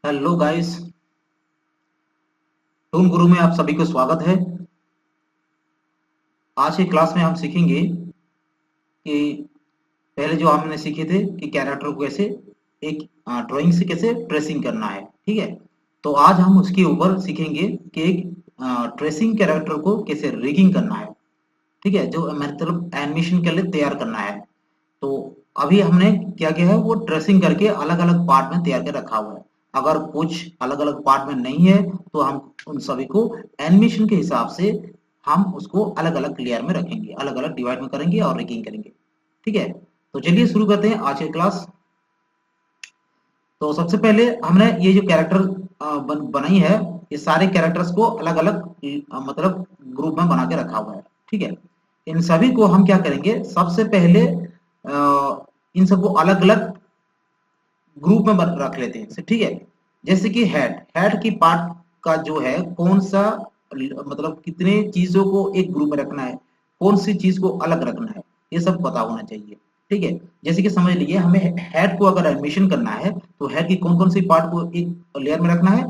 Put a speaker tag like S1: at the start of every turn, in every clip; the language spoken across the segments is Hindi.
S1: हेलो गाइस, टून गुरु में आप सभी को स्वागत है। आज की क्लास में हम सीखेंगे कि पहले जो हमने सीखे थे कि कैरेक्टर को कैसे एक ड्राइंग से कैसे ट्रेसिंग करना है। ठीक है, तो आज हम उसके ऊपर सीखेंगे कि एक ट्रेसिंग कैरेक्टर को कैसे रिगिंग करना है। ठीक है, जो मतलब एनिमेशन के लिए तैयार करना है। तो अभी हमने क्या किया है, वो ट्रेसिंग करके अलग अलग पार्ट में तैयार कर रखा हुआ है। अगर कुछ अलग अलग पार्ट में नहीं है तो हम उन सभी को एनिमेशन के हिसाब से हम उसको अलग अलग लेयर में रखेंगे, अलग अलग डिवाइड में करेंगे और रिगिंग करेंगे। ठीक है, तो चलिए शुरू करते हैं आज की क्लास। तो सबसे पहले हमने ये जो कैरेक्टर बनाई है, ये सारे कैरेक्टर्स को अलग अलग मतलब ग्रुप में बना के रखा हुआ है। ठीक है, इन सभी को हम क्या करेंगे, सबसे पहले इन सबको अलग अलग ग्रुप में रख लेते हैं। ठीक है, जैसे कि हेड हेड की पार्ट का जो है कौन सा मतलब कितने चीजों को एक ग्रुप में रखना है, कौन सी चीज को अलग रखना है, ये सब पता होना चाहिए। ठीक है, जैसे कि समझ लीजिए हमें हेड को अगर एडमिशन करना है तो हेड की कौन कौन सी पार्ट को एक लेयर में रखना है।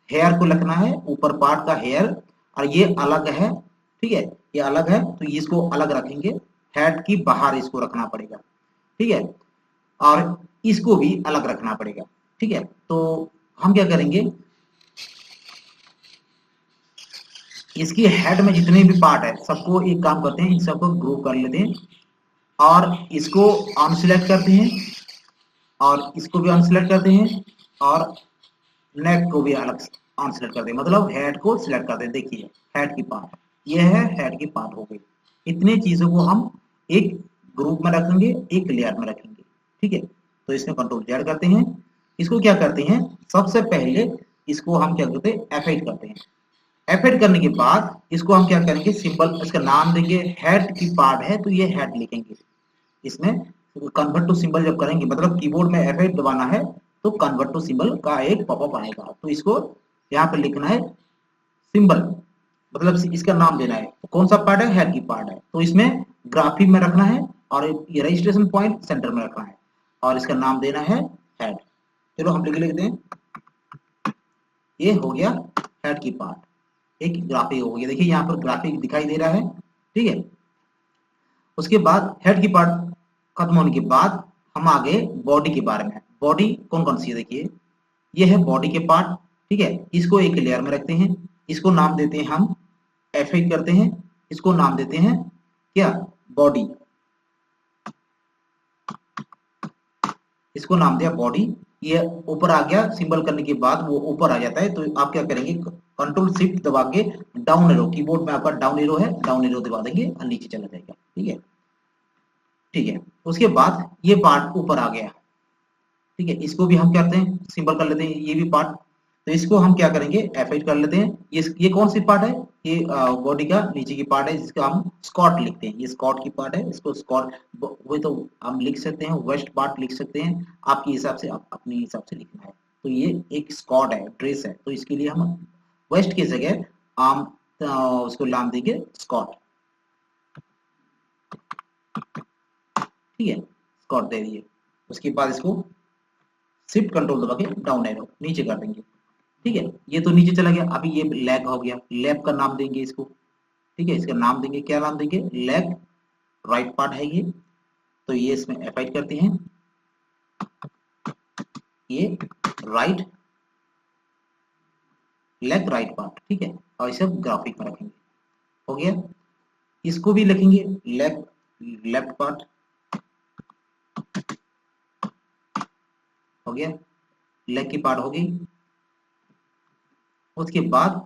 S1: हेयर को रखना है, ऊपर पार्ट का हेयर, और ये अलग है। ठीक है, ये अलग है तो इसको अलग रखेंगे। हेड की बाहर इसको रखना पड़ेगा। ठीक है, और इसको भी अलग रखना पड़ेगा। ठीक है, तो हम क्या करेंगे, इसकी हेड में जितने भी पार्ट है सबको एक काम करते हैं, इन सबको ग्रुप कर लेते हैं और इसको अनसिलेक्ट करते हैं और इसको भी अनसिलेक्ट करते हैं और नेक को भी अलग अनसिलेक्ट करते हैं, मतलब हेड को सिलेक्ट करते हैं। देखिए हेड की पार्ट, ये है हेड की पार्ट हो गई। इतने चीजों को हम एक ग्रुप में रखेंगे, एक लेयर में रखेंगे। ठीक है, तो इसमें कंट्रोल जेड करते हैं। इसको क्या करते हैं, सबसे पहले इसको हम क्या करते हैं, एफेक्ट करते हैं। एफेक्ट करने के बाद इसको हम क्या करेंगे, सिंपल इसका नाम देंगे। हेड की पार्ट है तो ये हेड लिखेंगे इसमें। कन्वर्ट टू सिंबल जब करेंगे, मतलब कीबोर्ड में एफ8 दबाना है तो कन्वर्ट टू सिंबल का एक पॉपअप आएगा, तो इसको यहाँ पे लिखना है सिंबल, मतलब इसका नाम देना है। तो कौन सा पार्ट है, हेड की पार्ट है, तो इसमें ग्राफिक में रखना है और ये रजिस्ट्रेशन पॉइंट सेंटर में रखना है और इसका नाम देना है हेड। चलो हम लिख लेते हैं, ये हो गया हेड की पार्ट, एक ग्राफिक हो गया। देखिए यहाँ पर ग्राफिक दिखाई दे रहा है। ठीक है, उसके बाद हेड की पार्ट खत्म होने के बाद हम आगे बॉडी के बारे में। बॉडी कौन कौन सी है, देखिए ये है बॉडी के पार्ट। ठीक है, इसको एक लेयर में रखते हैं, इसको नाम देते हैं हम, एफ8 करते हैं, इसको नाम देते हैं क्या, बॉडी। इसको नाम दिया बॉडी। ये ऊपर आ गया, सिंबल करने के बाद वो ऊपर आ जाता है, तो आप क्या करेंगे, कंट्रोल शिफ्ट दबा के डाउन एरो, कीबोर्ड में आपका डाउन एरो है, डाउन एरो दबा देंगे और नीचे चला जाएगा। ठीक है, ठीक है, उसके बाद ये पार्ट ऊपर आ गया। ठीक है, इसको भी हम क्या करते हैं, सिंबल कर लेते हैं ये भी पार्ट। तो इसको हम क्या करेंगे, एफ8 कर लेते हैं। ये कौन सी पार्ट है, ये बॉडी का नीचे की पार्ट है जिसका हम स्कॉट लिखते हैं। ये स्कॉट की पार्ट है, इसको स्कॉट वो तो हम लिख सकते हैं, वेस्ट पार्ट लिख सकते हैं, आपके हिसाब से आप अपने हिसाब से लिखना है। तो ये एक स्कॉट है, ड्रेस है, तो इसके लिए हम वेस्ट की जगह आम उसको नाम देंगे स्कॉट। ठीक है, स्कॉट दे दिए। उसके बाद इसको शिफ्ट कंट्रोल दबा के डाउन एरो नीचे कर देंगे। ठीक है, ये तो नीचे चला गया। अभी ये लैग हो गया, लैब का नाम देंगे इसको। ठीक है, इसका नाम देंगे, क्या नाम देंगे, लैग राइट पार्ट है ये। तो ये इसमें एफाइट करते हैं, ये राइट लेग राइट पार्ट। ठीक है, और इसे ग्राफिक में रखेंगे। हो गया, इसको भी लिखेंगे लेग लेफ्ट पार्ट। हो गया, लेग की पार्ट हो गई। उसके बाद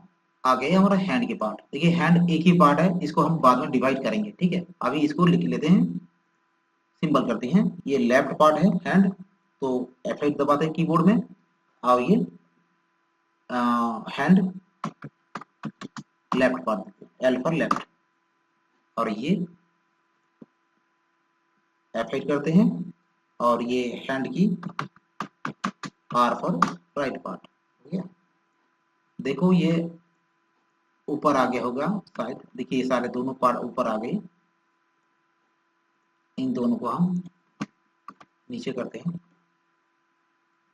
S1: आ गया हमारा हैंड के पार्ट। देखिए हैंड एक ही पार्ट है, इसको हम बाद में डिवाइड करेंगे। ठीक है, अभी इसको लिख लेते हैं, सिंबल करते हैं। ये लेफ्ट पार्ट है हैंड, तो F8 दबाते हैं कीबोर्ड में। और ये hand left part, L for left, और ये F8 करते हैं और ये हैंड की आर फॉर राइट पार्ट। ठीक है, देखो ये ऊपर आ गया होगा शायद, देखिए ये सारे दोनों पार्ट ऊपर आ गए। इन दोनों को हम नीचे करते हैं।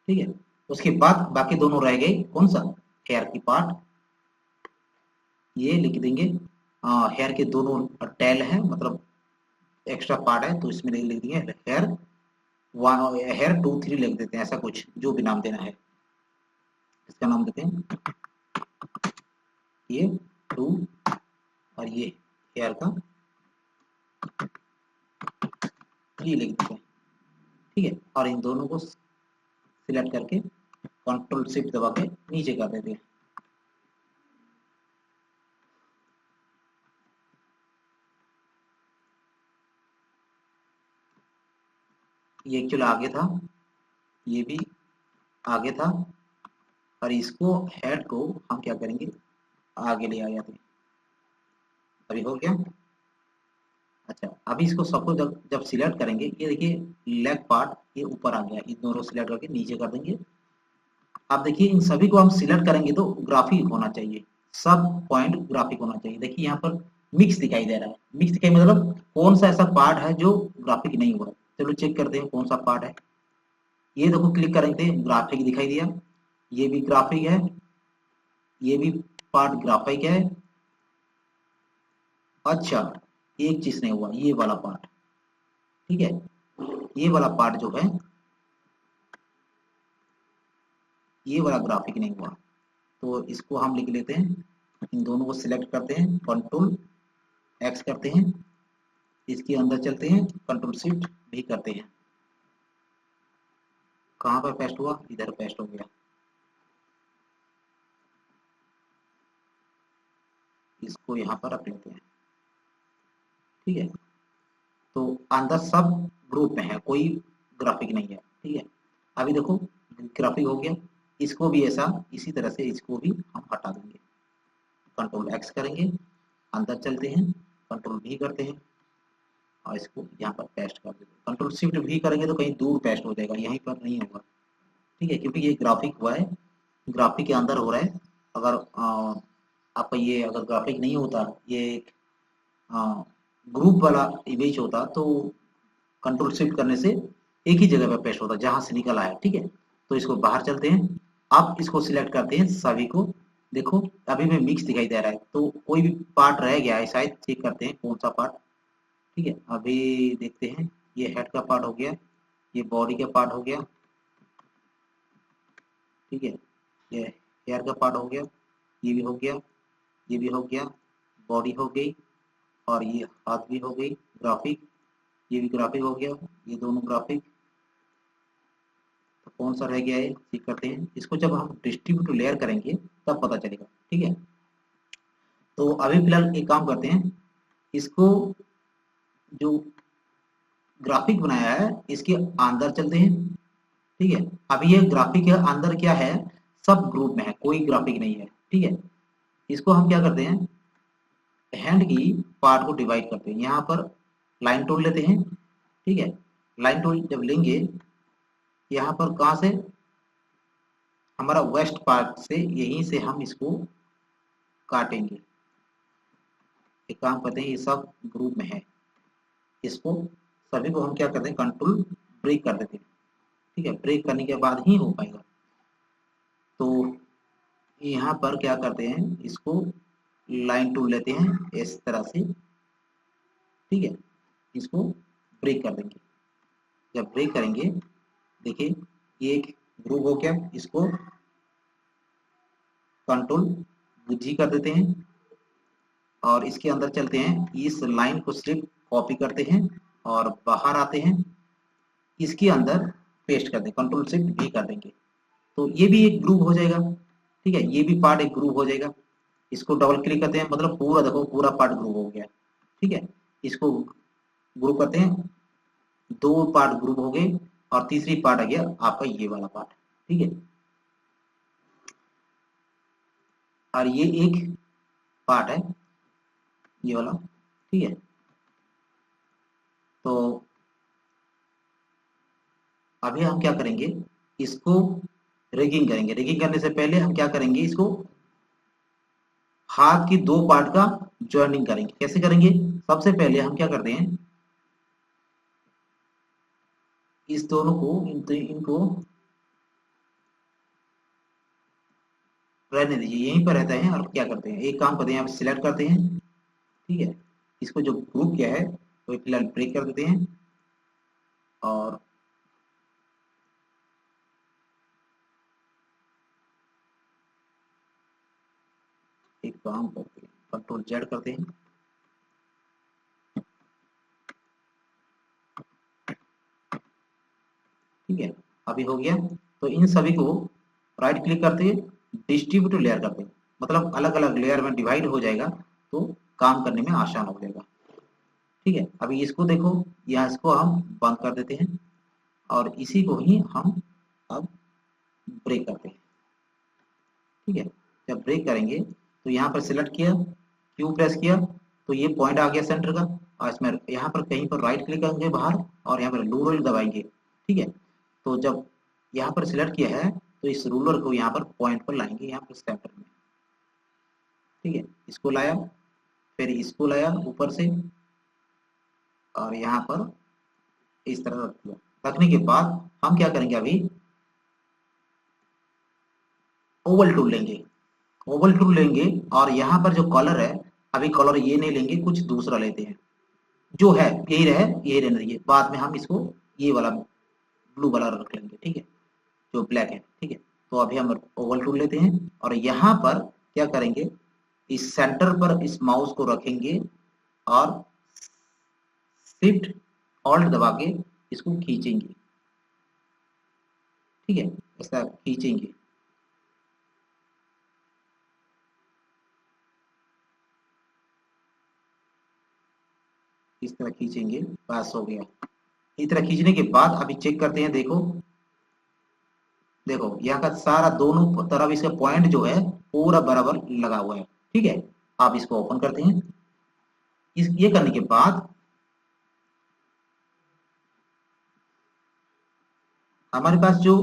S1: ठीक है, उसके बाद बाकी दोनों रह गए, कौन सा, हेयर की पार्ट, ये लिख देंगे। हेयर के दोनों टेल है, मतलब एक्स्ट्रा पार्ट है, तो इसमें लिख देंगे हेयर वन, हेयर 2 3 लिख देते हैं, ऐसा कुछ जो भी नाम देना है, इसका नाम देते हैं ये 2, और ये हेयर का 3 लिख देते हैं, ठीक है। और इन दोनों को सिलेक्ट करके कंट्रोल शिफ्ट दबा के नीचे कर देते हैं। ये एक्चुअली आगे था, ये भी आगे था, और इसको हेड को हम क्या करेंगे, आगे ले आ जाते हैं। अभी हो गया। अच्छा, अभी इसको सबको जब सिलेक्ट करेंगे, ये देखिए लेग पार्ट ये ऊपर आ गया, इन दोनों सिलेक्ट करके नीचे कर देंगे। अब देखिए इन सभी को हम सिलेक्ट करेंगे तो ग्राफिक होना चाहिए, सब पॉइंट ग्राफिक होना चाहिए। देखिए यहाँ पर मिक्स दिखाई दे रहा है, मिक्स दिखाई मतलब कौन सा ऐसा पार्ट है जो ग्राफिक नहीं हुआ है। चलो चेक करते हैं कौन सा पार्ट है। ये देखो क्लिक करेंगे ग्राफिक दिखाई दिया, ये भी ग्राफिक है, ये भी पार्ट ग्राफिक है। अच्छा, एक चीज नहीं हुआ, ये वाला पार्ट, ठीक है, ये वाला पार्ट जो है, ये वाला ग्राफिक नहीं हुआ, तो इसको हम लिख लेते हैं। इन दोनों को सिलेक्ट करते हैं, कंट्रोल एक्स करते हैं, इसके अंदर चलते हैं, कंट्रोल शिफ्ट भी करते हैं। कहाँ पर पेस्ट हुआ, इधर पेस्ट हो गया। इसको यहाँ पर रख लेते हैं, ठीक है। तो अंदर सब ग्रुप में है, कोई ग्राफिक नहीं है, ठीक है। अभी देखो ग्राफिक हो गया, इसको भी ऐसा इसी तरह से इसको भी हम हटा देंगे। कंट्रोल एक्स करेंगे, अंदर चलते हैं, कंट्रोल भी करते हैं, और इसको यहाँ पर पेस्ट कर देते हैं। कंट्रोल शिफ्ट भी करेंगे तो कहीं दूर पेस्ट हो जाएगा, यहीं पर नहीं होगा, ठीक है, क्योंकि ये ग्राफिक हुआ है, ग्राफिक के अंदर हो रहा है। अगर आपका ये अगर ग्राफिक नहीं होता, ये एक ग्रुप वाला इमेज होता, तो कंट्रोल शिफ्ट करने से एक ही जगह पे पेस्ट होता जहां से निकला है, ठीक है। तो इसको बाहर चलते हैं, आप इसको सिलेक्ट करते हैं सभी को। देखो अभी में मिक्स दिखाई दे रहा है, तो कोई भी पार्ट रह गया है शायद, चेक करते हैं कौन सा पार्ट, ठीक है। अभी देखते हैं, ये हेड का पार्ट हो गया, ये बॉडी का पार्ट हो गया, ठीक है, ये हेयर का पार्ट हो गया, ये भी हो गया, ये भी हो गया, बॉडी हो गई, और ये हाथ भी हो गई ग्राफिक, ये भी ग्राफिक हो गया, ये दोनों ग्राफिक। तो कौन सा रह गया है चेक करते हैं, इसको जब हम डिस्ट्रीब्यूट लेयर करेंगे तब पता चलेगा, ठीक है। तो अभी फिलहाल एक काम करते हैं, इसको जो ग्राफिक बनाया है इसके अंदर चलते हैं, ठीक है। अभी ये ग्राफिक के अंदर क्या है, सब ग्रुप में है, कोई ग्राफिक नहीं है, ठीक है। इसको हम क्या करते हैं, हैंड की पार्ट को डिवाइड करते हैं, यहाँ पर लाइन टूल लेते हैं, ठीक है। लाइन टूल जब लेंगे, यहाँ पर कहाँ से, हमारा वेस्ट पार्ट से, यहीं से हम इसको काटेंगे। एक काम करते हैं, ये सब ग्रुप में है, इसको सभी को हम क्या करते हैं, कंट्रोल ब्रेक कर देते हैं, ठीक है। ब्रेक करने के बाद ही हो पाएगा। तो यहाँ पर क्या करते हैं, इसको लाइन टूल लेते हैं इस तरह से, ठीक है, इसको ब्रेक कर देंगे। जब ब्रेक करेंगे, देखिए ये एक ग्रुप हो गया, इसको कंट्रोल जी कर देते हैं, और इसके अंदर चलते हैं, इस लाइन को सिर्फ कॉपी करते हैं और बाहर आते हैं, इसके अंदर पेस्ट कर दें, कंट्रोल शिफ्ट भी कर देंगे, तो ये भी एक ग्रुप हो जाएगा, ठीक है। ये भी पार्ट एक ग्रुप हो जाएगा। इसको डबल क्लिक करते हैं, मतलब पूरा देखो पूरा पार्ट ग्रुप हो गया, ठीक है। इसको ग्रुप करते हैं, दो पार्ट ग्रुप हो गए, और तीसरी पार्ट आ गया आपका ये वाला पार्ट, ठीक है। और ये एक पार्ट है ये वाला, ठीक है। तो अभी हम क्या करेंगे, इसको रिगिंग करेंगे। रिगिंग करने से पहले हम क्या करेंगे, इसको हाथ की दो पार्ट का जॉइनिंग करेंगे। कैसे करेंगे, सबसे पहले हम क्या करते हैं, इस दोनों को इनको रहने दीजिए, यहीं पर रहता है। और क्या करते हैं, एक काम करते हैं, यहाँ पे सिलेक्ट करते हैं, ठीक है, इसको जो ग्रुप किया है वो फिलहाल ब्रेक कर देते हैं। और एक काम करते हैं, कंट्रोल जेड करते हैं, ठीक है, अभी हो गया। तो इन सभी को राइट क्लिक करते हैं, डिस्ट्रीब्यूट लेयर करते हैं, मतलब अलग अलग लेयर में डिवाइड हो जाएगा, तो काम करने में आसान हो जाएगा, ठीक है। अभी इसको देखो, यहाँ इसको हम बंद कर देते हैं और इसी को ही हम अब ब्रेक करते हैं, ठीक है। जब ब्रेक करेंगे तो यहाँ पर सिलेक्ट किया, क्यू प्रेस किया, तो ये पॉइंट आ गया सेंटर का। और इसमें यहाँ पर कहीं पर राइट क्लिक करेंगे बाहर और यहाँ पर रूलर दबाएंगे, ठीक है। तो जब यहाँ पर सिलेक्ट किया है तो इस रूलर को यहाँ पर पॉइंट पर लाएंगे, यहाँ पर सेंटर में, ठीक है। इसको लाया, फिर इसको लाया ऊपर से और यहाँ पर इस तरह रख दिया। रखने के बाद हम क्या करेंगे, अभी ओवल टूल लेंगे, ओवल टूल लेंगे और यहाँ पर जो कलर है, अभी कलर ये नहीं लेंगे, कुछ दूसरा लेते हैं, जो है यही रहे, यही रहने देंगे, बाद में हम इसको ये वाला ब्लू वाला रख लेंगे, ठीक है, जो ब्लैक है, ठीक है। तो अभी हम ओवल टूल लेते हैं और यहाँ पर क्या करेंगे, इस सेंटर पर इस माउस को रखेंगे और शिफ्ट ऑल्ट दबा के इसको खींचेंगे, ठीक है, ऐसा खींचेंगे, इस तरह खींचेंगे, बस हो गया। इस तरह खींचने के बाद अभी चेक करते हैं, देखो देखो यहाँ का सारा दोनों तरफ इसका पॉइंट जो है पूरा बराबर लगा हुआ है, ठीक है। आप इसको ओपन करते हैं, इस ये करने के बाद हमारे पास जो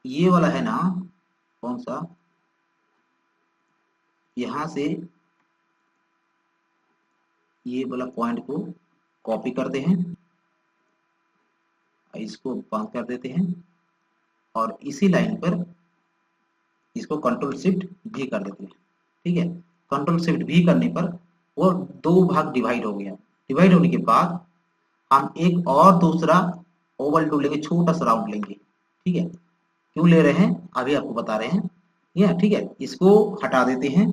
S1: ये वाला है ना, कौन सा, यहां से ये वाला पॉइंट को कॉपी करते हैं, इसको बंद कर देते हैं और इसी लाइन पर इसको कंट्रोल शिफ्ट भी कर देते हैं, ठीक है। कंट्रोल शिफ्ट भी करने पर वो दो भाग डिवाइड हो गया। डिवाइड होने के बाद हम एक और दूसरा ओवल टूल लेंगे, छोटा सा राउंड लेंगे, ठीक है। क्यों ले रहे हैं अभी आपको बता रहे हैं, ये ठीक है। इसको हटा देते हैं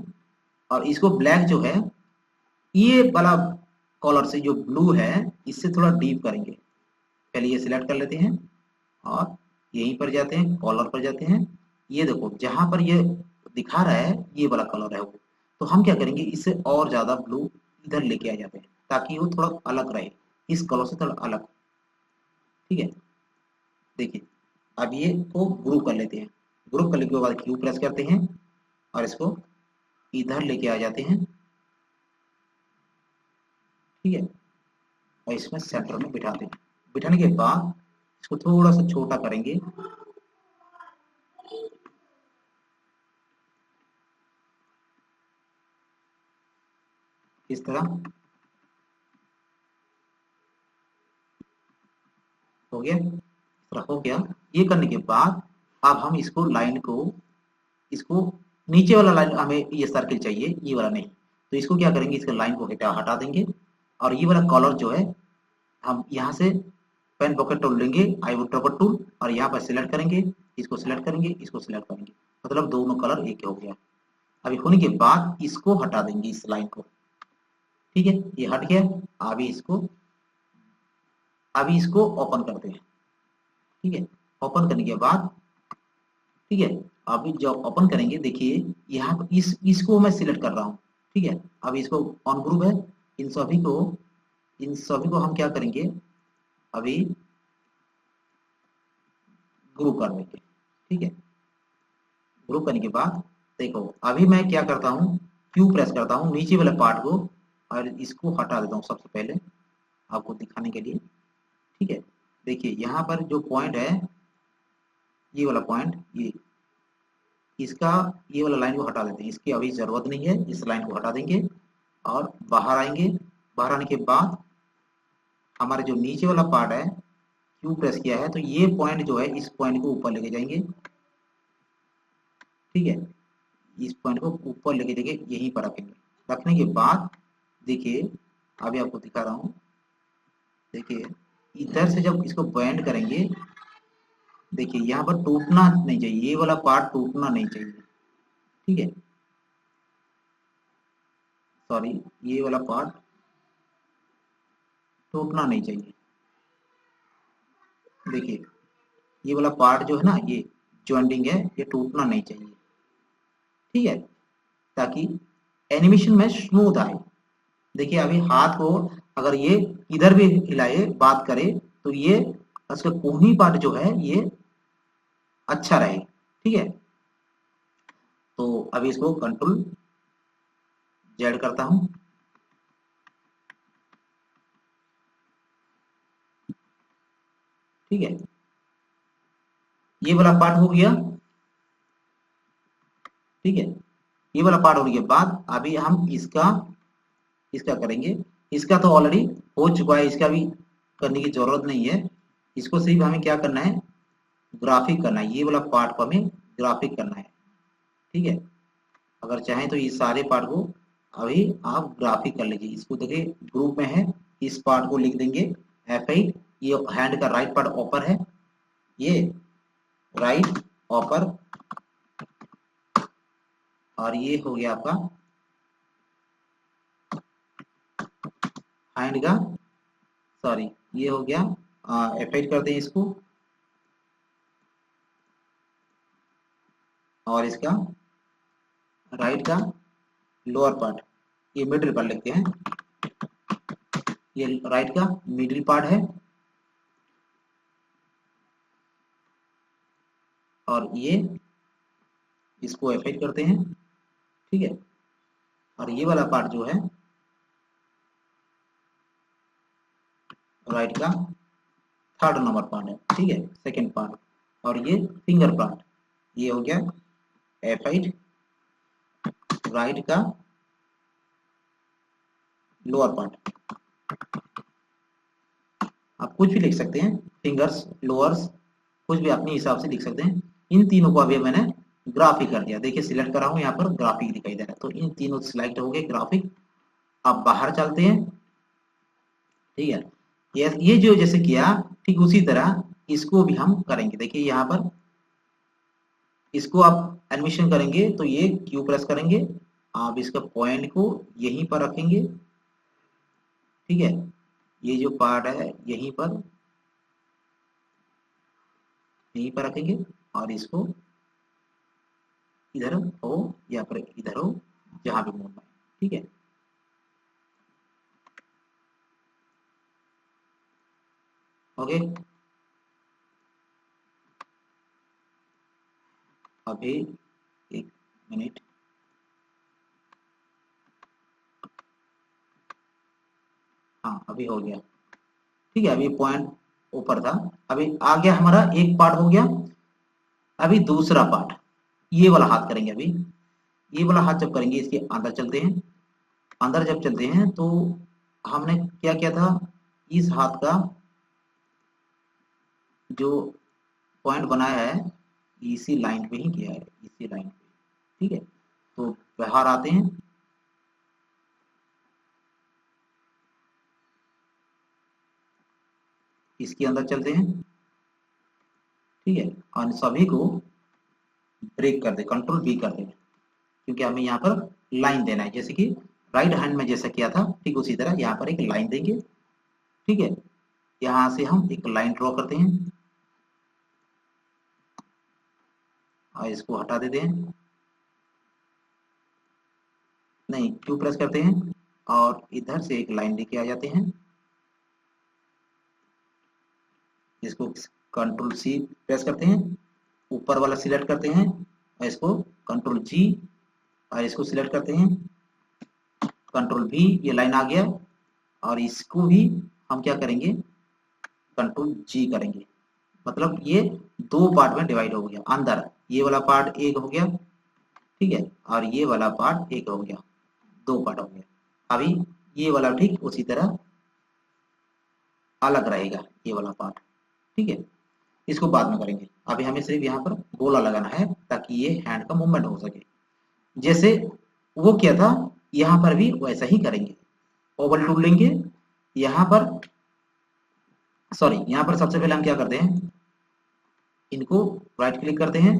S1: और इसको ब्लैक जो है, ये वाला कलर से जो ब्लू है, इससे थोड़ा डीप करेंगे। पहले ये सिलेक्ट कर लेते हैं और यहीं पर जाते हैं, कॉलर पर जाते हैं, ये देखो जहां पर ये दिखा रहा है ये वाला कलर है वो, तो हम क्या करेंगे, इससे और ज्यादा ब्लू इधर लेके आ जाते हैं ताकि वो थोड़ा अलग रहे, इस कलर से थोड़ा अलग, ठीक है। देखिए अब ये को ग्रुप कर लेते हैं, ग्रुप करने के बाद क्यू प्रेस करते हैं और इसको इधर लेके आ जाते हैं, ठीक है। और इसमें सेंटर में बिठाते हैं, बिठाने के बाद इसको थोड़ा सा छोटा करेंगे, इस तरह हो गया, इस तरह हो गया। ये करने के बाद अब हम इसको लाइन को, इसको नीचे वाला लाइन हमें ये सर्किल चाहिए, ये वाला नहीं, तो इसको क्या करेंगे, इसके लाइन को हटा देंगे और ये वाला कलर जो है हम यहाँ से पेन पॉकेट टूल लेंगे, आई वुड ट्रबर टूल, और यहाँ पर सिलेक्ट करेंगे, इसको सिलेक्ट करेंगे, इसको सिलेक्ट करेंगे, मतलब दोनों कलर एक हो गया। अभी होने के बाद इसको हटा देंगे, इस लाइन को, ठीक है, ये हट गया। अभी इसको ओपन करते हैं, ठीक है। ओपन करने के बाद, ठीक है, अभी जब ओपन करेंगे देखिए यहाँ पर इसको मैं सिलेक्ट कर रहा हूँ, ठीक है। अभी इसको ऑन ग्रुप है, इन सभी को हम क्या करेंगे, अभी ग्रुप कर देंगे, ठीक है। ग्रुप करने के बाद देखो अभी मैं क्या करता हूँ, क्यू प्रेस करता हूँ नीचे वाले पार्ट को और इसको हटा देता हूँ सबसे पहले आपको दिखाने के लिए, ठीक है। देखिए यहाँ पर जो पॉइंट है, ये वाला पॉइंट, ये इसका ये वाला लाइन को हटा देते हैं, इसकी अभी जरूरत नहीं है, इस लाइन को हटा देंगे और बाहर आएंगे। बाहर आने के बाद हमारे जो नीचे वाला पार्ट है, क्यू प्रेस किया है तो ये पॉइंट जो है, इस पॉइंट को ऊपर लेके जाएंगे, ठीक है। इस पॉइंट को ऊपर लेके देखिए यहीं पर रखेंगे। रखने के बाद देखिए अभी आपको दिखा रहा हूँ, देखिए इधर से जब इसको बैंड करेंगे, देखिए यहाँ पर टूटना नहीं चाहिए, ये वाला पार्ट टूटना नहीं चाहिए, ठीक है, सॉरी ये वाला पार्ट टूटना नहीं चाहिए। देखिए ये वाला पार्ट जो है ना, ये जॉइंटिंग है, ये टूटना नहीं चाहिए, ठीक है, ताकि एनिमेशन में स्मूथ आए। देखिए अभी हाथ को अगर ये इधर भी हिलाए बात करे तो ये उसका कोहनी पार्ट जो है ये अच्छा रहे, ठीक है। तो अभी इसको कंट्रोल जेड करता हूं, ठीक है, ये वाला पार्ट हो गया, ठीक है, ये वाला पार्ट होने के बाद अभी हम इसका इसका करेंगे। इसका तो ऑलरेडी हो चुका है, इसका भी करने की जरूरत नहीं है। इसको सिर्फ हमें क्या करना है, ग्राफिक करना है, ये वाला पार्ट को हमें ग्राफिक करना है, ठीक है। अगर चाहें तो ये सारे पार्ट को अभी आप ग्राफिक कर लीजिए। इसको देखिए ग्रुप में है, इस पार्ट को लिख देंगे F8, ये हैंड का राइट पार्ट ऊपर है, ये राइट ऊपर, और ये हो गया आपका हैंड का, सॉरी ये हो गया F8 कर दें इसको, और इसका राइट का लोअर पार्ट, ये मिडिल पार्ट लिखते हैं, ये राइट का मिडिल पार्ट है, और ये इसको F8 करते हैं, ठीक है। और ये वाला पार्ट जो है राइट का थर्ड नंबर पार्ट है, ठीक है, सेकंड पार्ट, और ये फिंगर पार्ट, ये हो गया F8 राइट का लोअर पार्ट। आप कुछ भी लिख सकते हैं, फिंगर्स लोअर्स कुछ भी अपने हिसाब से लिख सकते हैं। इन तीनों को अभी मैंने ग्राफिक कर दिया, देखिए सिलेक्ट करा हूं, यहाँ पर ग्राफिक दिखाई दे रहा है, तो इन तीनों सिलेक्ट हो गए ग्राफिक। अब बाहर चलते हैं, ठीक है, ये जो जैसे किया ठीक उसी तरह इसको भी हम करेंगे। देखिए यहाँ पर इसको आप एडमिशन करेंगे तो ये क्यू प्रेस करेंगे, आप इसका पॉइंट को यहीं पर रखेंगे, ठीक है, ये जो पार्ट है यहीं पर रखेंगे, और इसको इधर हो या फिर इधर हो, जहां भी मोड़ना है, ठीक है। ओके, अभी एक मिनट, हाँ अभी हो गया, ठीक है। अभी पॉइंट ऊपर था, अभी आ गया हमारा एक पार्ट हो गया। अभी दूसरा पार्ट, ये वाला हाथ करेंगे। अभी ये वाला हाथ जब करेंगे, इसके अंदर चलते हैं, अंदर जब चलते हैं तो हमने क्या किया था, इस हाथ का जो पॉइंट बनाया है इसी लाइन पे ही किया है, इसी लाइन पे, ठीक है। तो बाहर आते हैं, इसके अंदर चलते हैं, ठीक है, और सभी को ब्रेक कर दे, कंट्रोल बी कर दे, क्योंकि हमें यहाँ पर लाइन देना है, जैसे कि राइट हैंड में जैसा किया था ठीक उसी तरह यहाँ पर एक लाइन देंगे, ठीक है। यहाँ से हम एक लाइन ड्रॉ करते हैं और इसको हटा देते हैं, नहीं क्यू प्रेस करते हैं और इधर से एक लाइन लेके आ जाते हैं, इसको कंट्रोल सी प्रेस करते हैं, ऊपर वाला सिलेक्ट करते हैं और इसको कंट्रोल जी, और इसको सिलेक्ट करते हैं कंट्रोल भी, ये लाइन आ गया। और इसको भी हम क्या करेंगे, कंट्रोल जी करेंगे, मतलब ये दो पार्ट में डिवाइड हो गया। अंदर ये वाला पार्ट एक हो गया, ठीक है, और ये वाला पार्ट एक हो गया, दो पार्ट हो गया। अभी ये वाला ठीक उसी तरह अलग रहेगा, ये वाला पार्ट, ठीक है। इसको बाद में करेंगे, अभी हमें सिर्फ यहाँ पर गोला लगाना है ताकि ये हैंड का मूवमेंट हो सके। जैसे वो किया था यहाँ पर भी वैसा ही करेंगे। ओवल टूल लेंगे, यहाँ पर सॉरी यहाँ पर सबसे पहले हम क्या करते हैं, इनको राइट क्लिक करते हैं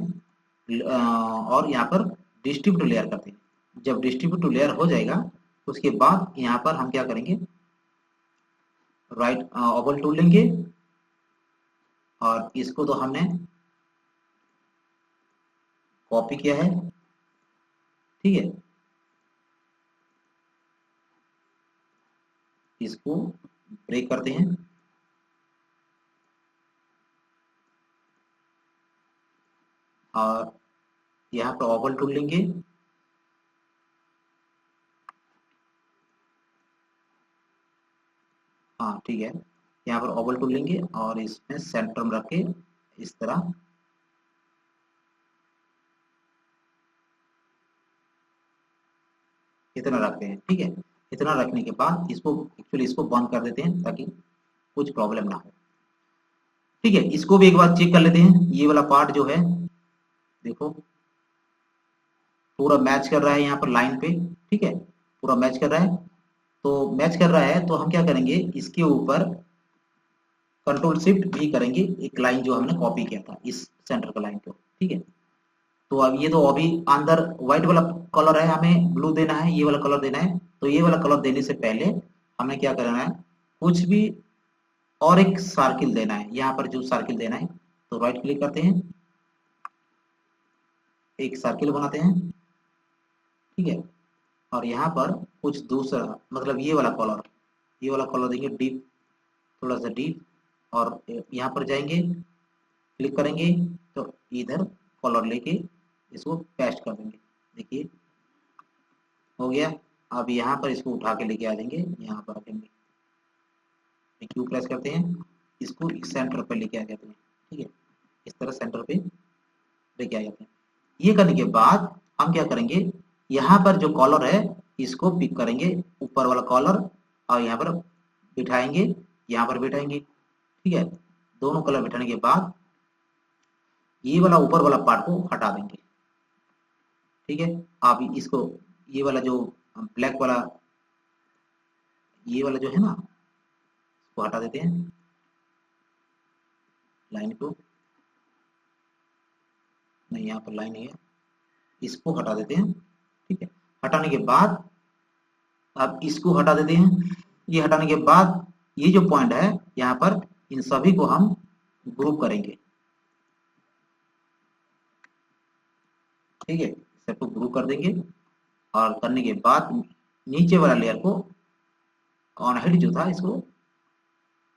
S1: और यहाँ पर डिस्ट्रीब्यूट लेयर करते हैं। जब डिस्ट्रीब्यूट लेयर हो जाएगा उसके बाद यहाँ पर हम क्या करेंगे, राइट ओवल टूल लेंगे और इसको तो हमने कॉपी किया है, ठीक है, इसको ब्रेक करते हैं और यहाँ पर ओवल टूल लेंगे, हाँ ठीक है, यहाँ पर ओवल टूल लेंगे और इसमें सेंटर में रख के इस तरह इतना रखते हैं, ठीक है। इतना रखने के बाद इसको एक्चुअली इसको बंद कर देते हैं ताकि कुछ प्रॉब्लम ना हो, ठीक है। इसको भी एक बार चेक कर लेते हैं, ये वाला पार्ट जो है देखो पूरा मैच कर रहा है यहाँ पर लाइन पे, ठीक है, पूरा मैच कर रहा है। तो मैच कर रहा है तो हम क्या करेंगे, इसके ऊपर कंट्रोल शिफ्ट भी करेंगे, एक लाइन जो हमने कॉपी किया था इस सेंटर का लाइन को, ठीक है। तो अब ये तो अभी अंदर व्हाइट वाला कलर है, हमें ब्लू देना है, ये वाला कलर देना है। तो ये वाला कलर देने से पहले हमें क्या करना है, कुछ भी और एक सर्किल देना है, यहाँ पर जो सर्किल देना है तो राइट क्लिक करते हैं, एक सर्किल बनाते हैं, ठीक है। और यहाँ पर कुछ दूसरा मतलब ये वाला कलर देंगे डीप, थोड़ा सा डीप, और यहाँ पर जाएंगे क्लिक करेंगे तो इधर कलर लेके इसको पेस्ट कर देंगे, देखिए हो गया। अब यहाँ पर इसको उठा के लेके आ जाएंगे, यहाँ पर रखेंगे, क्यू प्रेस करते हैं, इसको सेंटर पर लेके आ जाते हैं, ठीक है, इस तरह सेंटर पे लेके आ जाते हैं। ये करने के बाद हम क्या करेंगे, यहाँ पर जो कॉलर है इसको पिक करेंगे, ऊपर वाला कॉलर, और यहाँ पर बिठाएंगे, यहाँ पर बिठाएंगे, ठीक है। दोनों कलर बिठाने के बाद ये वाला ऊपर वाला पार्ट को हटा देंगे, ठीक है। आप इसको ये वाला जो ब्लैक वाला ये वाला जो है ना इसको हटा देते हैं, लाइन को नहीं, यहाँ पर लाइन है, इसको हटा देते हैं, ठीक है। हटाने के बाद अब इसको हटा देते हैं, ये हटाने के बाद ये जो पॉइंट है यहाँ पर इन सभी को हम ग्रुप करेंगे, ठीक है, सबको ग्रुप कर देंगे। और करने के बाद नीचे वाला लेयर को ऑन हाइट जो था इसको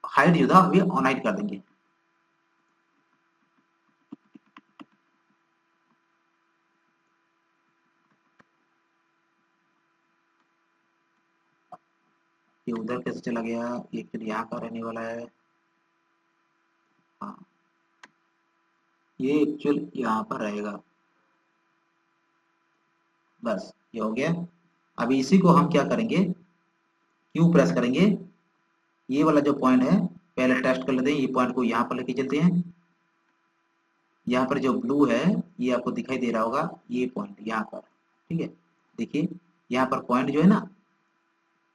S1: हाइट जो था अभी ऑन हाइट कर देंगे, ये उधर कैसे चला गया, ये फिर यहाँ का रहने वाला है, हाँ ये एक्चुअल यहाँ पर रहेगा, बस ये हो गया। अभी इसी को हम क्या करेंगे, क्यू प्रेस करेंगे, ये वाला जो पॉइंट है पहले टेस्ट कर लेते हैं, ये पॉइंट को यहाँ पर लेके चलते हैं, यहाँ पर जो ब्लू है ये आपको दिखाई दे रहा होगा, ये पॉइंट यहाँ पर, ठीक है, देखिए यहाँ पर पॉइंट जो है ना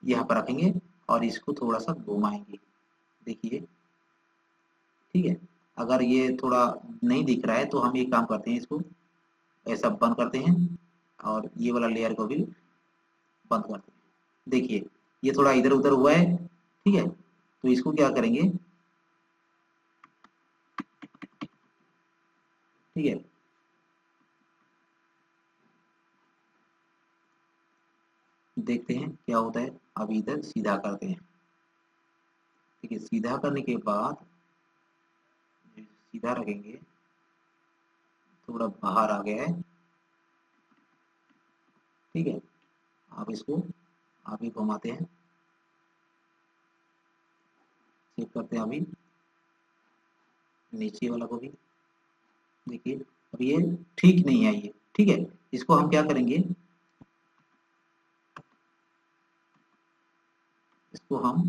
S1: यहाँ पर रखेंगे और इसको थोड़ा सा घुमाएंगे, देखिए, ठीक है। अगर ये थोड़ा नहीं दिख रहा है तो हम ये काम करते हैं, इसको ऐसा बंद करते हैं और ये वाला लेयर को भी बंद करते हैं, देखिए ये थोड़ा इधर उधर हुआ है, ठीक है। तो इसको क्या करेंगे, ठीक है, देखते हैं क्या होता है। अब इधर सीधा करते हैं, ठीक है, सीधा करने के बाद सीधा रखेंगे, थोड़ा बाहर आ गया है, ठीक है। आप इसको अभी घुमाते हैं, चेक करते हैं अभी नीचे वाला को भी, देखिए अब ये ठीक नहीं है ये, ठीक है। इसको हम क्या करेंगे, इसको हम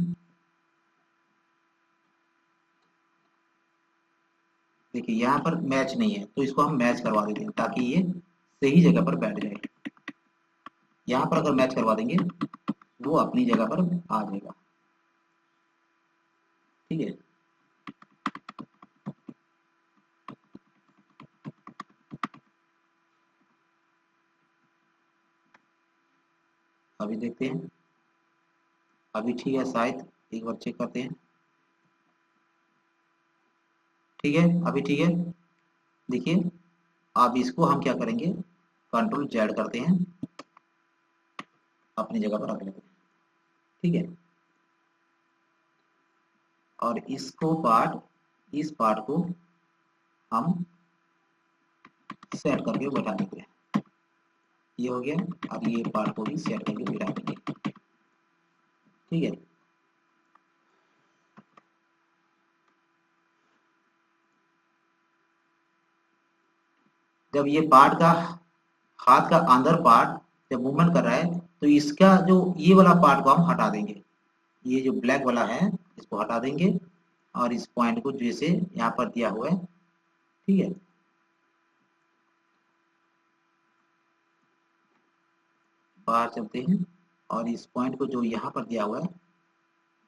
S1: देखिए यहाँ पर मैच नहीं है तो इसको हम मैच करवा देते हैं ताकि ये सही जगह पर बैठ जाए, यहाँ पर अगर मैच करवा देंगे वो अपनी जगह पर आ जाएगा। ठीक है, अभी देखते हैं, अभी ठीक है शायद, एक बार चेक करते हैं। ठीक है, अभी ठीक है। देखिए अब इसको हम क्या करेंगे, कंट्रोल जेड करते हैं, अपनी जगह पर रख लेते हैं। ठीक है, और इसको इस पार्ट को हम सेट करके बैठा देते हैं। ये हो गया। अब ये पार्ट को भी सेट करके बैठा देंगे। ठीक है, जब ये पार्ट का हाथ का अंदर पार्ट जब मूवमेंट कर रहा है तो इसका जो ये वाला पार्ट को हम हटा देंगे, ये जो ब्लैक वाला है इसको हटा देंगे और इस पॉइंट को जैसे यहाँ पर दिया हुआ है। ठीक है, बाहर चलते हैं और इस पॉइंट को जो यहाँ पर दिया हुआ है,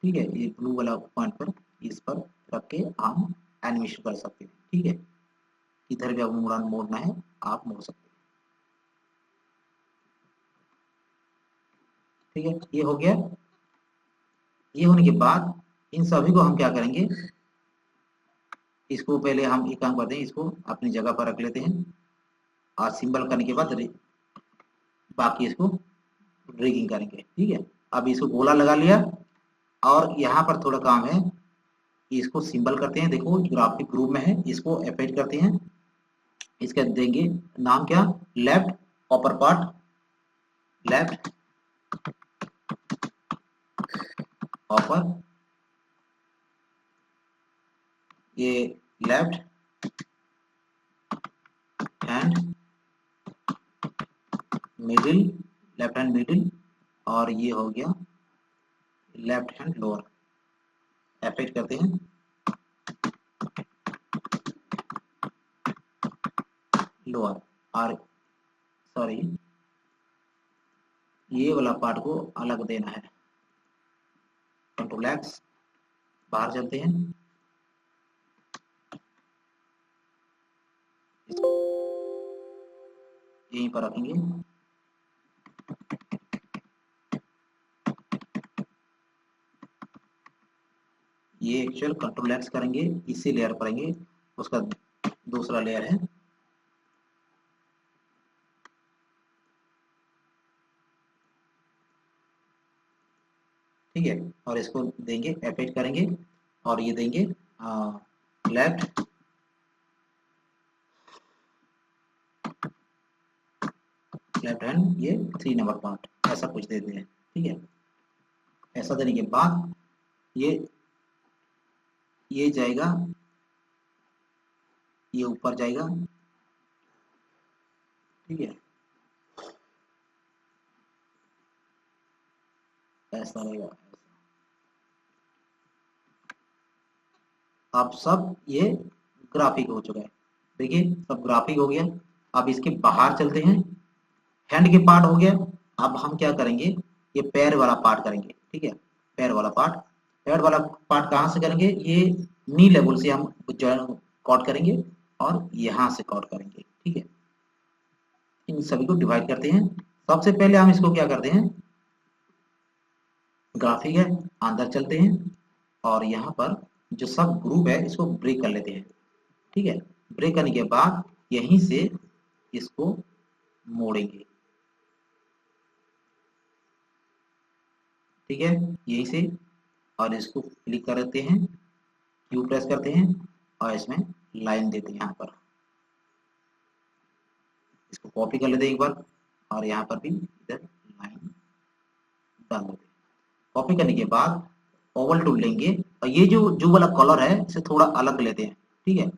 S1: ठीक है, ये ब्लू वाला पॉइंट पर इस पर रख के हम एनिमेशन कर सकते हैं। ठीक है, इधर भी अब उड़ान मोड़ना है आप मोड़ सकते हैं। ठीक है, ये हो गया। ये होने के बाद इन सभी को हम क्या करेंगे, इसको पहले हम एक काम करते हैं, इसको अपनी जगह पर रख लेते हैं और सिंबल करने के बाद बाकी इसको ड्रैगिंग करेंगे। ठीक है, अब इसको गोला लगा लिया और यहाँ पर थोड़ा काम है, इसको सिंबल करते हैं। देखो ग्राफिक ग्रुप में है, इसको एफेक्ट करते हैं। इसका देंगे नाम क्या, left upper part, left upper, ये left hand middle, left hand middle, और ये हो गया लेफ्ट हैंड लोअर। एफेक्ट करते हैं, लोअर, और सॉरी ये वाला पार्ट को अलग देना है। कंट्रोल एक्स, बाहर चलते हैं, यहीं पर रखेंगे। ये एक्चुअल कंट्रोल एक्स करेंगे, इसी लेयर पर आएंगे, उसका दूसरा लेयर है। ठीक है, और इसको देंगे एफेक्ट करेंगे और ये देंगे लेफ्ट हैंड, ये 3 नंबर पार्ट, ऐसा कुछ देते हैं। ठीक है, ऐसा देने के बाद ये जाएगा, ये ऊपर जाएगा। ठीक है, ऐसा रहेगा। अब सब ये ग्राफिक हो चुका है। देखिए सब ग्राफिक हो गया। अब इसके बाहर चलते हैं, हैंड के पार्ट हो गया। अब हम क्या करेंगे, ये पैर वाला पार्ट करेंगे। ठीक है, पैर वाला पार्ट कहाँ से करेंगे, ये नी लेवल से हम कॉट करेंगे और यहाँ से कॉट करेंगे। ठीक है, इन सभी को डिवाइड करते हैं। सबसे पहले हम इसको क्या करते हैं, ग्राफिक है अंदर चलते हैं और यहाँ पर जो सब ग्रुप है इसको ब्रेक कर लेते हैं। ठीक है, ब्रेक करने के बाद यहीं से इसको मोड़ेंगे। ठीक है, यहीं से, और इसको क्लिक करते हैं, क्यू प्रेस करते हैं और इसमें लाइन देते हैं। यहाँ पर इसको कॉपी कर लेते हैं एक बार और यहाँ पर भी इधर लाइन डाल देते हैं। कॉपी करने के बाद ओवल टूल लेंगे और ये जो वाला कलर है इसे थोड़ा अलग लेते हैं। ठीक है,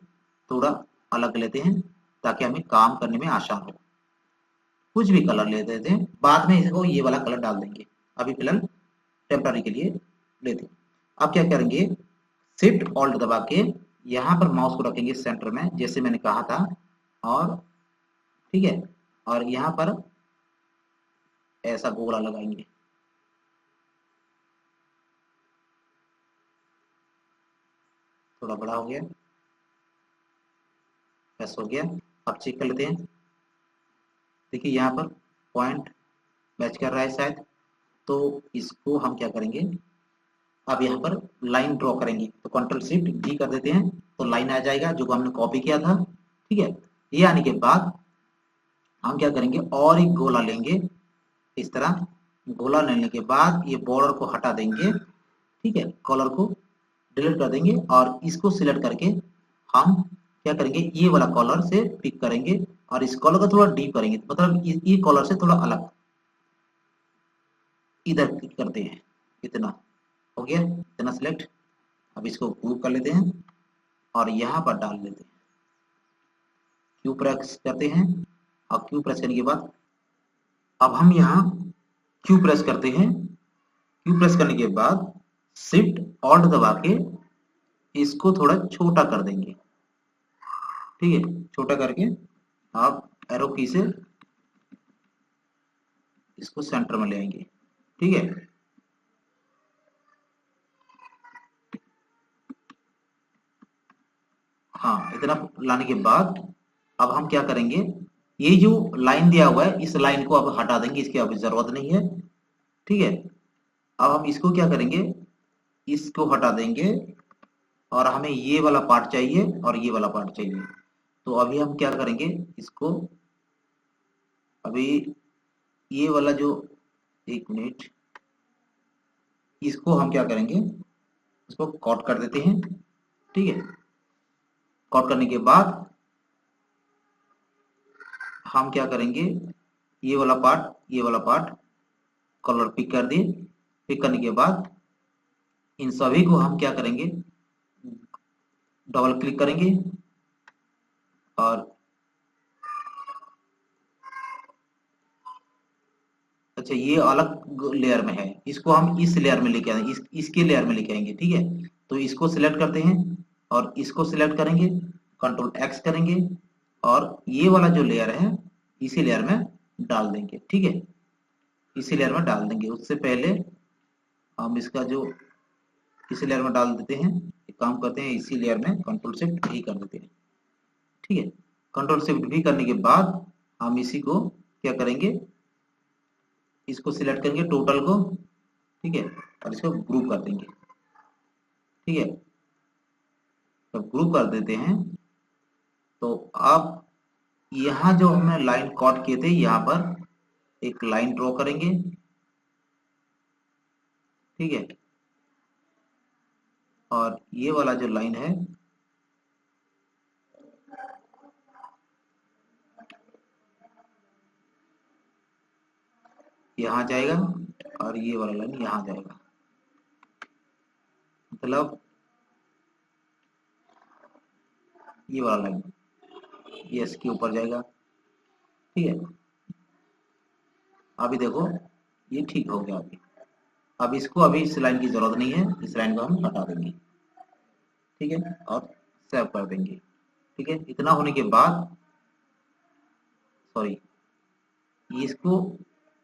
S1: थोड़ा अलग लेते हैं ताकि हमें काम करने में आसान हो। कुछ भी कलर ले देते हैं, बाद में इसको ये वाला कलर डाल देंगे, अभी फिलहाल टेम्पररी के लिए लेते हैं। अब क्या करेंगे, शिफ्ट ऑल्ट दबा के यहाँ पर माउस को रखेंगे सेंटर में जैसे मैंने कहा था, और ठीक है, और यहाँ पर ऐसा गोला लगाएंगे। थोड़ा बड़ा हो गया, ऐसा हो गया। अब चेक कर लेते हैं। देखिए यहाँ पर पॉइंट मैच कर रहा है शायद, तो इसको हम क्या करेंगे, अब यहाँ पर लाइन ड्रॉ करेंगे। तो कंट्रोल शिफ्ट डी कर देते हैं, तो लाइन आ जाएगा जो हमने कॉपी किया था। ठीक है, ये आने के बाद हम क्या करेंगे, और एक गोला लेंगे। इस तरह गोला लेने के बाद ये बॉर्डर को हटा देंगे। ठीक है, कलर को डिलीट कर देंगे और इसको सिलेक्ट करके हम क्या करेंगे, ये वाला कलर से पिक करेंगे और इस कलर को थोड़ा डीप करेंगे, मतलब ये कलर से थोड़ा अलग इधर पिक करते हैं। इतना हो गया, इतना सिलेक्ट। अब इसको ग्रुप कर लेते हैं और यहाँ पर डाल लेते हैं। क्यू प्रेस करते हैं और क्यू प्रेस करने के बाद अब हम यहाँ क्यू प्रेस करते हैं। क्यू प्रेस करने के बाद शिफ्ट ऑल्ट दबा के इसको थोड़ा छोटा कर देंगे। ठीक है, छोटा करके आप एरो की से इसको सेंटर में ले आएंगे। ठीक है, हाँ, इतना लाने के बाद अब हम क्या करेंगे, ये जो लाइन दिया हुआ है इस लाइन को अब हटा देंगे, इसकी अब जरूरत नहीं है। ठीक है, अब हम इसको क्या करेंगे, इसको हटा देंगे और हमें ये वाला पार्ट चाहिए और ये वाला पार्ट चाहिए। तो अभी हम क्या करेंगे, इसको अभी ये वाला जो, एक मिनट, इसको हम क्या करेंगे, इसको कट कर देते हैं। ठीक है, कट करने के बाद हम क्या करेंगे, ये वाला पार्ट, ये वाला पार्ट कलर पिक कर दिए। पिक करने के बाद इन सभी को हम क्या करेंगे, डबल क्लिक करेंगे और अच्छा, ये अलग लेयर में है, इसको हम इस लेयर में लेके आएंगे, इसके लेयर में लेके आएंगे। ठीक है, तो इसको सिलेक्ट करते हैं और इसको सिलेक्ट करेंगे, कंट्रोल एक्स करेंगे और ये वाला जो लेयर है इसी लेयर में डाल देंगे। ठीक है, इसी लेयर में डाल देंगे। उससे पहले हम इसका जो इसी लेयर में डाल देते हैं, एक काम करते हैं, इसी लेयर में कंट्रोल शिफ्ट भी कर देते हैं। ठीक है, कंट्रोल शिफ्ट भी करने के बाद हम इसी को क्या करेंगे, इसको सिलेक्ट करेंगे टोटल को। ठीक है, और इसको ग्रुप कर देंगे। ठीक है, जब ग्रुप कर देते हैं तो आप यहाँ जो हमने लाइन कट किए थे यहाँ पर एक लाइन ड्रॉ करेंगे। ठीक है, और ये वाला जो लाइन है यहाँ जाएगा और ये वाला लाइन यहाँ जाएगा, मतलब ये वाला लाइन ये इसके ऊपर जाएगा। ठीक है, अभी देखो ये ठीक हो गया। अब इसको अभी इस लाइन की जरूरत नहीं है, इस लाइन को हम हटा देंगे। ठीक है, और सेव कर देंगे। ठीक है, इतना होने के बाद सॉरी, इसको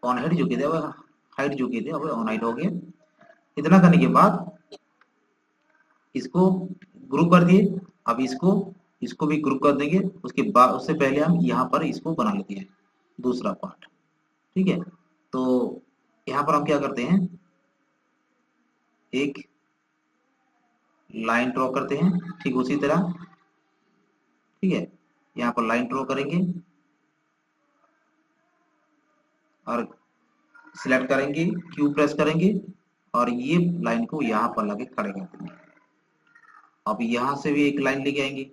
S1: ऑन हाइट जो किए थे अब हाइट जो किए थे अब ऑन हाइट हो गए। इतना करने के बाद इसको ग्रुप कर दिए। अब इसको इसको भी ग्रुप कर देंगे। उसके बाद उससे पहले हम यहाँ पर इसको बना लेते हैं दूसरा पार्ट। ठीक है, तो यहाँ पर हम क्या करते हैं, एक लाइन ड्रॉ करते हैं ठीक उसी तरह। ठीक है, यहाँ पर लाइन ड्रॉ करेंगे और सिलेक्ट करेंगे, क्यू प्रेस करेंगे और ये लाइन को यहाँ पर लगे खड़े कर देंगे। अब यहाँ से भी एक लाइन लेके आएंगे।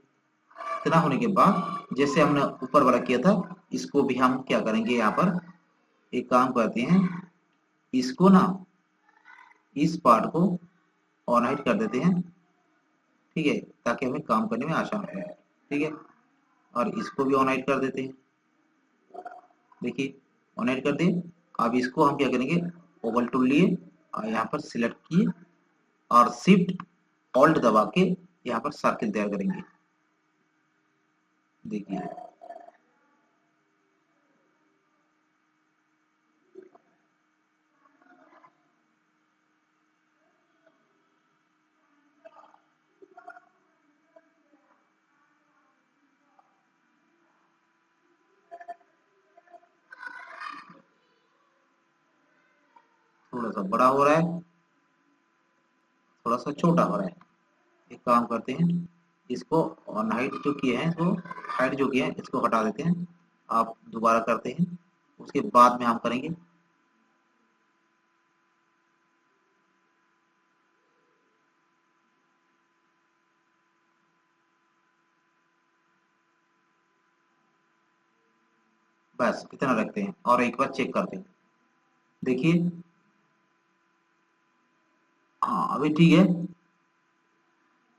S1: इतना होने के बाद जैसे हमने ऊपर वाला किया था इसको भी हम क्या करेंगे, यहाँ पर एक काम करते हैं, इसको ना इस पार्ट को ऑन हाइट कर देते हैं। ठीक है, ताकि हमें काम करने में आसान हो। ठीक है, और इसको भी ऑन हाइट कर देते हैं। देखिए ऑन हाइट कर दिए। अब इसको हम क्या करेंगे, ओवल टूल लिए और यहाँ पर सिलेक्ट किए और शिफ्ट ऑल्ट दबा के यहाँ पर सर्किल तैयार करेंगे। देखिए थोड़ा सा बड़ा हो रहा है, थोड़ा सा छोटा हो रहा है। एक काम करते हैं, इसको ऑन हाइट जो किए हैं, इसको हाइट जो किए हैं इसको हटा देते हैं। आप दोबारा करते हैं, उसके बाद में हम करेंगे। बस इतना रखते हैं और एक बार चेक करते हैं। देखिए, हाँ अभी ठीक है।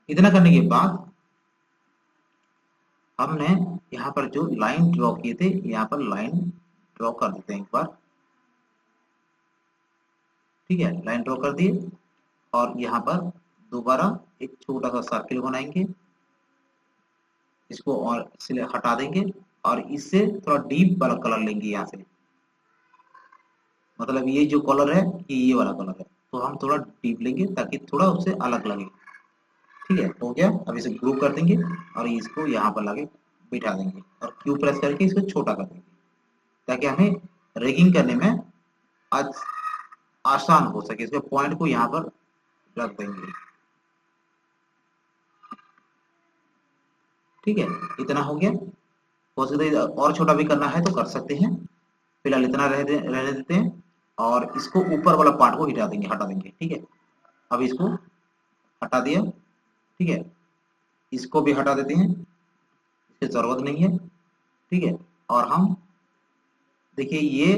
S1: इतना करने के बाद हमने यहाँ पर जो लाइन ड्रॉ किए थे, यहाँ पर लाइन ड्रॉ कर देते हैं एक बार। ठीक है, लाइन ड्रॉ कर दिए और यहाँ पर दोबारा एक छोटा सा सर्किल बनाएंगे, इसको और इसलिए हटा देंगे और इससे थोड़ा डीप वाला कलर लेंगे यहाँ से। मतलब ये जो कलर है ये वाला कलर है, तो हम थोड़ा डीप लेंगे ताकि थोड़ा उससे अलग लगे। ठीक है, हो गया। अब इसे ग्रुप कर देंगे और इसको यहाँ पर लाके बिठा देंगे और क्यू प्रेस करके इसको छोटा कर देंगे ताकि हमें रेगिंग करने में आज आसान हो सके। इसके पॉइंट को यहाँ पर रख देंगे। ठीक है, इतना हो गया। हो सकता है और छोटा भी करना है तो कर सकते हैं, फिलहाल इतना रहने देते हैं और इसको ऊपर वाला पार्ट को हटा देंगे। ठीक है, अब इसको हटा दिया। ठीक है, इसको भी हटा देते हैं, इसकी जरूरत नहीं है। ठीक है, और हम देखिए ये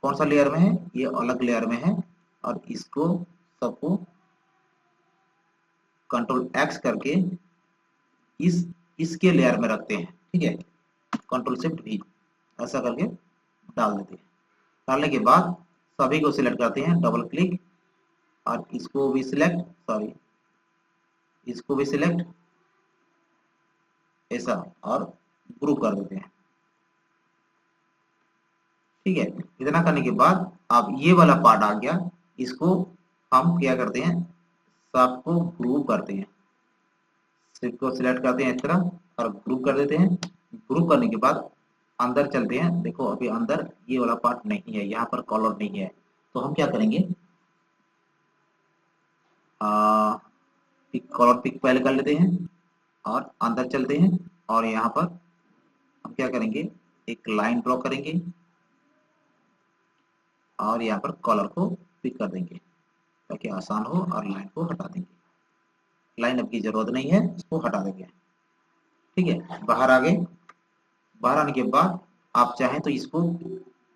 S1: कौन सा लेयर में है, ये अलग लेयर में है और इसको सबको कंट्रोल एक्स करके इसके लेयर में रखते हैं। ठीक है, कंट्रोल शिफ्ट भी ऐसा करके डाल देते हैं। डालने के बाद सभी को सिलेक्ट करते हैं, डबल क्लिक, और इसको भी सिलेक्ट, सॉरी इसको भी सिलेक्ट ऐसा और ग्रुप कर देते हैं। ठीक है, इतना करने के बाद अब ये वाला पार्ट आ गया, इसको हम क्या करते हैं, सबको ग्रुप करते हैं। सिर्फ को सिलेक्ट करते हैं इस तरह और ग्रुप कर देते हैं। ग्रुप करने के बाद अंदर चलते हैं। देखो अभी अंदर ये वाला पार्ट नहीं है, यहाँ पर कलर नहीं है, तो हम क्या करेंगे, पिक कलर पिक पहले कर लेते हैं और अंदर चलते हैं और यहाँ पर हम क्या करेंगे, एक लाइन ड्रॉ करेंगे और यहाँ पर कलर को पिक कर देंगे ताकि आसान हो और लाइन को हटा देंगे। लाइन अब की जरूरत नहीं है, इसको हटा देंगे। ठीक है, बाहर आ गए। बाहर आने के बाद आप चाहें तो इसको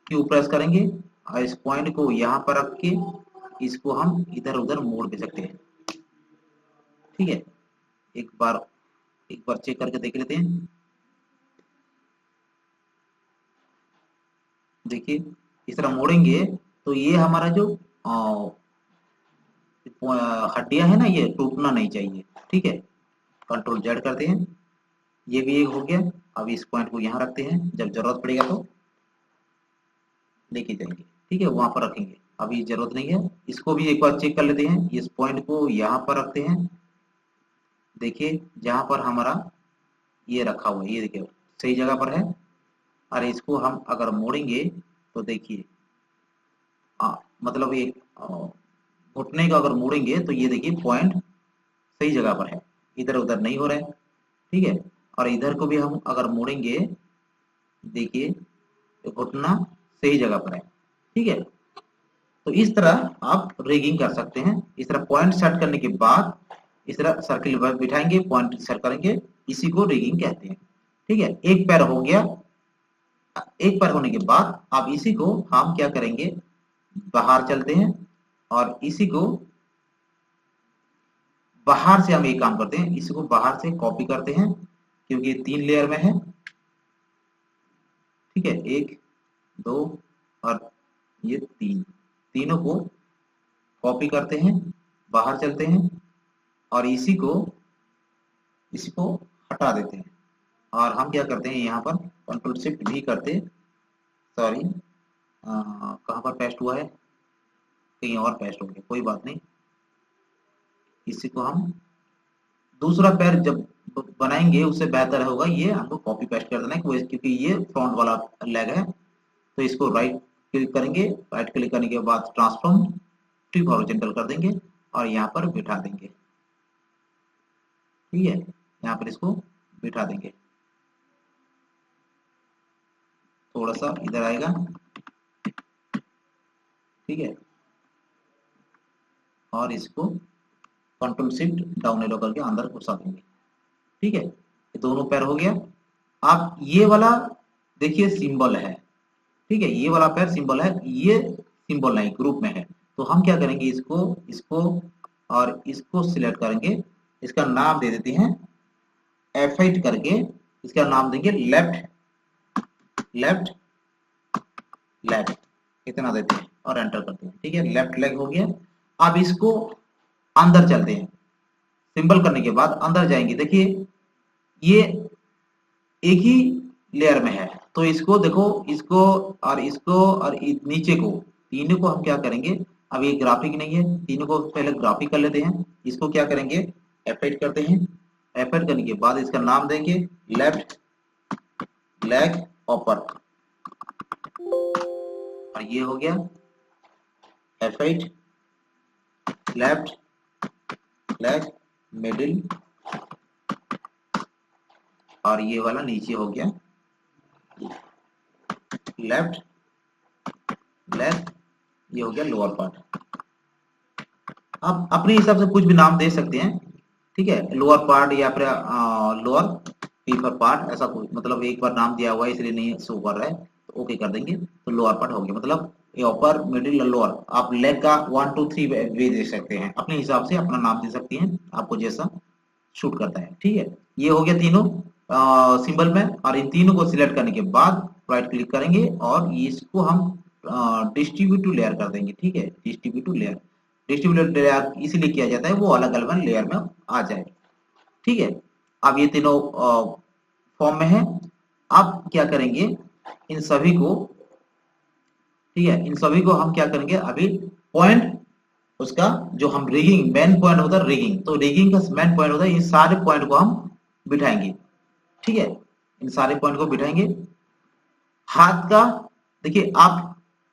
S1: क्यू प्रेस करेंगे और इस पॉइंट को यहाँ पर रख के इसको हम इधर उधर मोड़ दे सकते हैं। ठीक है, एक बार चेक करके देख लेते हैं। देखिए इस तरह मोड़ेंगे तो ये हमारा जो हड्डियां है ना, ये टूटना नहीं चाहिए। ठीक है, कंट्रोल जेड करते हैं, ये भी एक हो गया। अब इस पॉइंट को यहाँ रखते हैं, जब जरूरत पड़ेगा तो लेके जाएंगे। ठीक है, वहां पर रखेंगे, अभी जरूरत नहीं है। इसको भी एक बार चेक कर लेते हैं, इस पॉइंट को यहाँ पर रखते हैं। देखिए जहां पर हमारा ये रखा हुआ है, ये देखिए सही जगह पर है। और इसको हम अगर मोड़ेंगे तो देखिए मतलब ये घुटने का अगर मोड़ेंगे तो ये देखिए पॉइंट सही जगह पर है, इधर उधर नहीं हो रहा है। ठीक है, और इधर को भी हम अगर मोड़ेंगे, देखिए घुटना सही जगह पर है। ठीक है, तो इस तरह आप रेगिंग कर सकते हैं। इस तरह पॉइंट सेट करने के बाद इस तरह सर्किल पर बिठाएंगे, पॉइंट सेट करेंगे, इसी को रेगिंग कहते हैं। ठीक है, एक पैर हो गया। एक पैर होने के बाद अब इसी को हम क्या करेंगे, बाहर चलते हैं और इसी को बाहर से हम एक काम करते हैं, इसी को बाहर से कॉपी करते हैं क्योंकि ये 3 लेयर में है। ठीक है, 1 2 और ये 3, तीनों को कॉपी करते हैं, बाहर चलते हैं और इसी को हटा देते हैं। और हम क्या करते हैं, यहाँ पर कंट्रोल शिफ्ट भी करते, सॉरी कहाँ पर पेस्ट हुआ है, कहीं और पेस्ट हो गया, कोई बात नहीं। इसी को हम दूसरा पैर जब बनाएंगे उससे बेहतर होगा ये हमको कॉपी पेस्ट कर देना है, क्योंकि ये फ्रंट वाला लेग है। तो इसको राइट क्लिक करेंगे, राइट क्लिक करने के बाद ट्रांसफॉर्म, स्ट्रिप हॉरिजॉन्टल कर देंगे और यहाँ पर बिठा देंगे। ठीक है, यहाँ पर इसको बिठा देंगे, थोड़ा सा इधर आएगा। ठीक है, और इसको कंट्रोल शिफ्ट डाउन एरो करके अंदर घुसा देंगे। ठीक है, ये दोनों पैर हो गया। आप ये वाला देखिए सिंबल है, ठीक है, ये वाला पैर सिंबल है, ये सिंबल नहीं, ग्रुप में है। तो हम क्या करेंगे, इसको इसको और इसको सिलेक्ट करेंगे, इसका नाम दे देते हैं F8 करके, इसका नाम देंगे लेफ्ट लेफ्ट लेफ्ट, इतना देते हैं और एंटर करते हैं। ठीक है, लेफ्ट लेग हो गया। अब इसको अंदर चलते हैं, सिंबल करने के बाद अंदर जाएंगे। देखिए ये एक ही लेयर में है, तो इसको देखो, इसको और इसको और नीचे को, तीनों को हम क्या करेंगे, अब ये ग्राफिक नहीं है, तीनों को पहले ग्राफिक कर लेते हैं। इसको क्या करेंगे, F8 करते हैं। F8 करने के बाद इसका नाम देंगे लेफ्ट लेग अपर, और ये हो गया F8 लेफ्ट लेग मिडिल, और ये वाला नीचे हो गया लेफ्ट लेग, ये हो गया लोअर पार्ट। आप अपने हिसाब से कुछ भी नाम दे सकते हैं। ठीक है, लोअर पार्ट या फिर लोअर पीपर पार्ट, ऐसा कुछ, मतलब एक बार नाम दिया हुआ है इसलिए नहीं शो कर रहा है, तो ओके कर देंगे। तो लोअर पार्ट हो गया, मतलब ये अपर मिडिल लोअर। आप लेग का 1 2 3 वे दे सकते हैं, अपने हिसाब से अपना नाम दे सकते हैं, आपको जैसा शूट करता है। ठीक है, ये हो गया तीनों सिंबल में। और इन तीनों को सिलेक्ट करने के बाद राइट क्लिक करेंगे और इसको हम डिस्ट्रीब्यूट टू लेयर कर देंगे। ठीक है, distribute to layer, distribute layer इसीलिए किया जाता है, वो अलग अलग लेयर में आ जाए। ठीक है, अब ये तीनों फॉर्म में है। अब क्या करेंगे, इन सभी को, ठीक है, इन सभी को हम क्या करेंगे, अभी पॉइंट उसका जो हम रिगिंग, मेन पॉइंट होता है रिगिंग, तो रिगिंग का मेन पॉइंट होता है, इन सारे पॉइंट को हम बिठाएंगे। ठीक है, इन सारे पॉइंट को बिठाएंगे। हाथ का देखिए आप,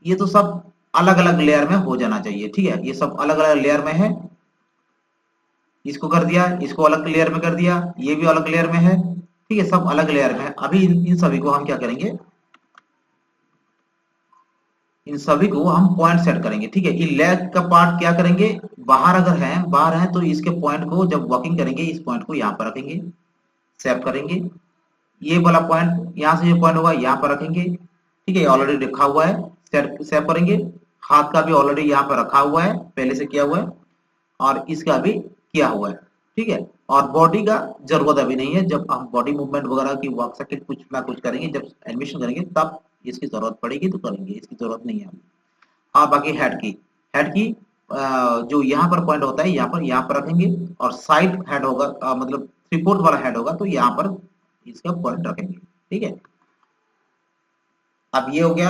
S1: ये तो सब अलग अलग लेयर में हो जाना चाहिए। ठीक है, ये सब अलग अलग लेयर में है, इसको कर दिया, इसको अलग लेयर में कर दिया, ये भी अलग लेयर में है। ठीक है, सब अलग लेयर में है। अभी इन सभी को हम क्या करेंगे, इन सभी को हम पॉइंट सेट करेंगे। ठीक है, ये लेग का पार्ट क्या करेंगे, बाहर अगर है, बाहर है तो इसके पॉइंट को जब वॉकिंग करेंगे, इस पॉइंट को यहाँ पर रखेंगे, सेव करेंगे। ये वाला पॉइंट, यहाँ से जो पॉइंट होगा यहाँ पर रखेंगे। ठीक है, ऑलरेडी रखा हुआ है, सेव करेंगे। हाथ का भी ऑलरेडी यहाँ पर रखा हुआ है, पहले से किया हुआ है, और इसका भी किया हुआ है। ठीक है, और बॉडी का जरूरत अभी नहीं है, जब हम बॉडी मूवमेंट वगैरह की वॉक सर्किट कुछ ना कुछ करेंगे, जब एनिमेशन करेंगे तब इसकी जरूरत पड़ेगी तो करेंगे, इसकी जरूरत नहीं है अभी। हाँ, बाकी हेड की जो यहाँ पर पॉइंट होता है, यहाँ पर रखेंगे, और साइड हेड होगा, मतलब 3/4 वाला हेड होगा, तो यहाँ पर इसका पॉइंट रखेंगे। ठीक है, अब ये हो गया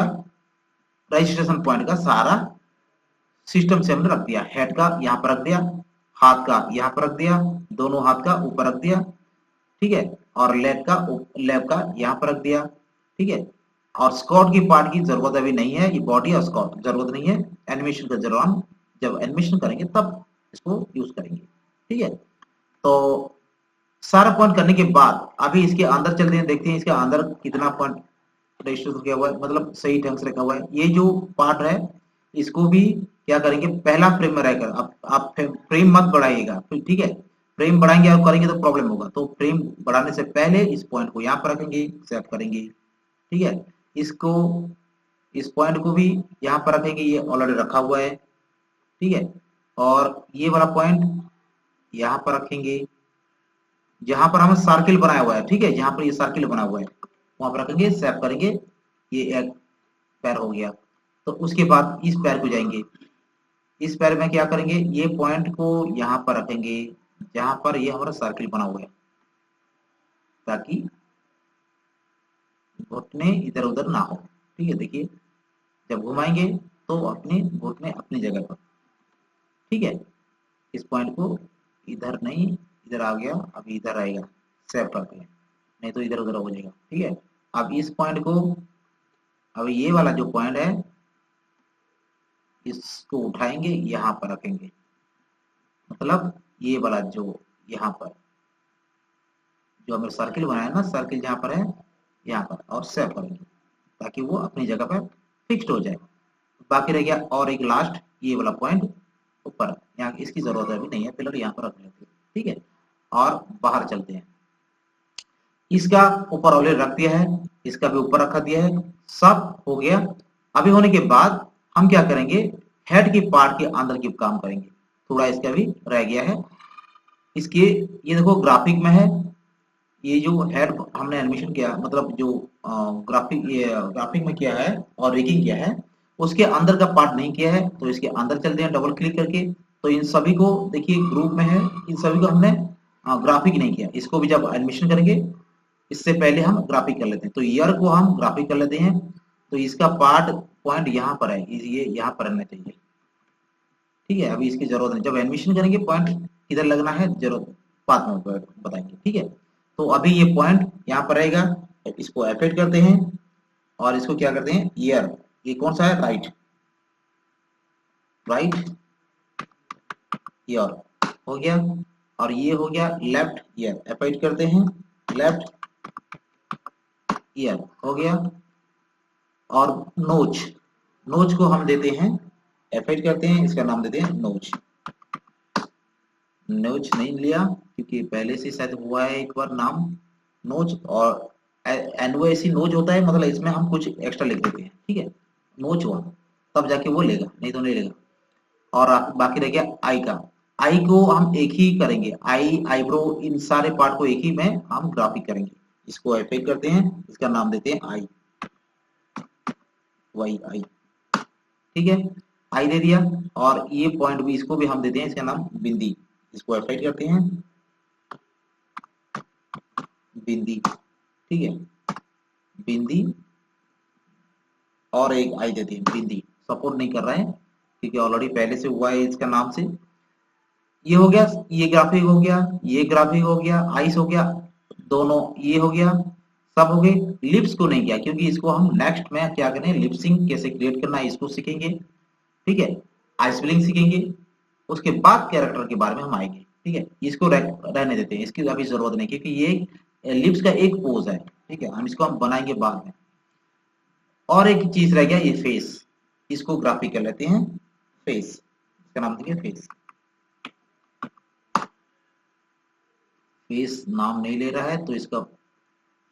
S1: रजिस्ट्रेशन पॉइंट का सारा सिस्टम से हमने रख दिया। हेड का यहाँ पर रख दिया, हाथ का यहाँ पर रख दिया, दोनों हाथ का ऊपर रख दिया। ठीक है, और लेग का यहाँ पर रख दिया। ठीक है, और स्कॉट की पार्ट की जरूरत अभी नहीं है, ये बॉडी और स्कॉट जरूरत नहीं है, एनिमेशन का जरूरत, जब एनिमेशन करेंगे तब इसको यूज करेंगे। ठीक है, तो सारा पॉइंट करने के बाद अभी इसके अंदर चलते हैं, देखते हैं इसके अंदर कितना पॉइंट रजिस्टर किया हुआ है, मतलब सही ढंग से रखा हुआ है। ये जो पार्ट है इसको भी क्या करेंगे, पहला फ्रेम में रहकर आप फ्रेम मत बढ़ाइएगा। ठीक है, फ्रेम बढ़ाएंगे और करेंगे तो प्रॉब्लम होगा, तो फ्रेम बढ़ाने से पहले इस पॉइंट को यहाँ पर रखेंगे, सेव करेंगे। ठीक है, इसको, इस पॉइंट को भी यहाँ पर रखेंगे, ये ऑलरेडी रखा हुआ है। ठीक है, और ये वाला पॉइंट यहाँ पर रखेंगे, जहां पर हमें सर्किल बनाया हुआ है। ठीक है, जहां पर ये सर्किल बना हुआ है वहां पर रखेंगे, सेव करेंगे। ये एक पैर हो गया। तो उसके बाद इस पैर को जाएंगे, इस पैर में क्या करेंगे, ये पॉइंट को यहाँ पर रखेंगे जहां पर ये हमारा सर्किल बना हुआ है, ताकि घुटने इधर उधर ना हो। ठीक है, देखिए जब घुमाएंगे तो अपने घुटने अपनी जगह पर। ठीक है, इस पॉइंट को इधर नहीं, इधर आ गया, अभी इधर आएगा, सेव करते हैं, नहीं तो इधर उधर हो जाएगा। ठीक है, अब इस पॉइंट को, अब ये वाला जो पॉइंट है इसको उठाएंगे, यहाँ पर रखेंगे, मतलब ये वाला जो यहाँ पर जो हमने सर्किल बनाया ना, सर्किल जहाँ पर है यहाँ पर, और सेव करेंगे ताकि वो अपनी जगह पर फिक्स्ड हो जाए। बाकी रह गया और एक लास्ट ये वाला पॉइंट ऊपर, यहाँ इसकी जरूरत अभी नहीं है, पिलर यहाँ पर रख लेते हैं, ठीक है। और बाहर चलते हैं, इसका ऊपर ऑलरेडी रख दिया है, इसका भी ऊपर रखा दिया है, सब हो गया। अभी होने के बाद हम क्या करेंगे, हेड की पार्ट के अंदर की काम करेंगे, थोड़ा इसका भी रह गया है। इसके ये देखो ग्राफिक में है, ये जो हेड हमने एनिमेशन किया, मतलब जो ग्राफिक में किया है और रिगिंग किया है, उसके अंदर का पार्ट नहीं किया है, तो इसके अंदर चलते हैं डबल क्लिक करके। तो इन सभी को देखिए ग्रुप में है, इन सभी को हमने ग्राफिक नहीं किया, इसको भी जब एनिमेशन करेंगे इससे पहले हम ग्राफिक कर लेते हैं। तो ईयर को हम ग्राफिक कर लेते हैं, तो इसका पार्ट पॉइंट यहाँ पर है, ये यहाँ पर रहना चाहिए, ठीक है। अभी इसकी जरूरत नहीं, जब एनिमेशन करेंगे पॉइंट किधर लगना है जरूरत बाद में बताएंगे, ठीक है। तो अभी ये पॉइंट यहाँ पर रहेगा, इसको एफेक्ट करते हैं और इसको क्या करते हैं, ईयर, ये कौन सा है, राइट ईयर हो गया, और ये हो गया लेफ्ट ईयर, एफेक्ट करते हैं लेफ्ट ईयर हो गया। और नोच को हम देते हैं, एफेक्ट करते हैं, इसका नाम देते हैं नोच नहीं लिया क्योंकि पहले से शायद हुआ है एक बार नाम नोच, और एनओएसी नोच होता है, मतलब इसमें हम कुछ एक्स्ट्रा लिख देते हैं, ठीक है, नोच हुआ तब जाके वो लेगा, नहीं तो नहीं लेगा। और बाकी रह गया आई का, आई को हम एक ही करेंगे, आईब्रो इन सारे पार्ट को एक ही में हम ग्राफिक करेंगे। इसको एफेक्ट करते हैं, इसका नाम देते हैं आई, आई, ठीक है, आई दे दिया। और ये पॉइंट भी, इसको भी हम देते हैं, इसका नाम बिंदी, इसको एफेक्ट करते हैं बिंदी, ठीक है, बिंदी, और एक आई देते हैं बिंदी, सपोर्ट नहीं कर रहा है क्योंकि ऑलरेडी पहले से हुआ है इसका नाम से। ये हो गया, ये ग्राफिक हो गया, ये ग्राफिक हो गया, आइस हो गया, दोनों ये हो गया, सब हो गए। लिप्स को नहीं किया क्योंकि इसको हम नेक्स्ट में क्या करें, लिपसिंग कैसे क्रिएट करना है इसको सीखेंगे, ठीक है, आइसबिलिंग सीखेंगे, उसके बाद कैरेक्टर के बारे में हम आएंगे, ठीक है। इसको रहने देते हैं, इसकी अभी जरूरत नहीं क्योंकि ये लिप्स का एक पोज है, ठीक है, हम इसको हम बनाएंगे बाद में। और एक चीज रह गया, ये फेस, इसको ग्राफिक कर लेते हैं, फेस, इसका नाम देखिए फेस, फेस नाम नहीं ले रहा है तो इसका